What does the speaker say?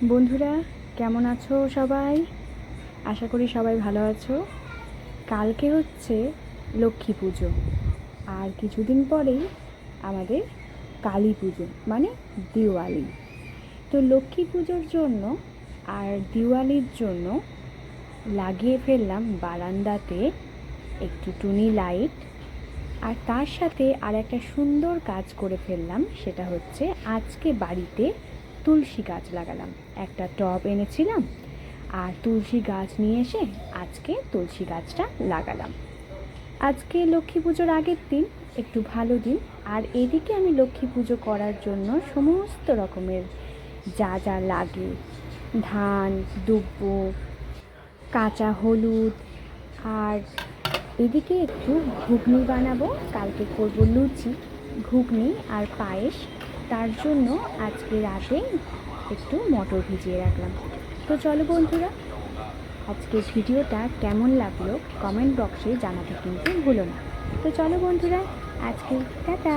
বন্ধুরা, কেমন আছো সবাই? আশা করি সবাই ভালো আছো। কালকে হচ্ছে লক্ষ্মী পুজো, আর কিছুদিন পরেই আমাদের কালী পুজো মানে দিওয়ালি। তো লক্ষ্মী পুজোর জন্য আর দিওয়ালির জন্য লাগিয়ে ফেললাম বারান্দাতে একটু টুনি লাইট, আর তার সাথে আর একটা সুন্দর কাজ করে ফেললাম। সেটা হচ্ছে আজকে বাড়িতে তুলসী গাছ লাগালাম। একটা টব এনেছিলাম আর তুলসী গাছ নিয়ে এসে আজকে তুলসী গাছটা লাগালাম। আজকে লক্ষ্মী পুজোর আগের দিন, একটু ভালো দিন। আর এদিকে আমি লক্ষ্মী পুজো করার জন্য সমস্ত রকমের যা যা লাগে, ধান, দুব্ব, কাঁচা হলুদ, আর এদিকে একটু ঘুগনি বানাবো। কালকে করব লুচি, ঘুগনি আর পায়েস। তার জন্য আজকে রাতে একটু মটর ভিজিয়ে রাখলাম। তো চলো বন্ধুরা, আজকের ভিডিওটা কেমন লাগলো কমেন্ট বক্সে জানাতে কিন্তু ভুলো না। তো চলো বন্ধুরা, আজকে টাটা।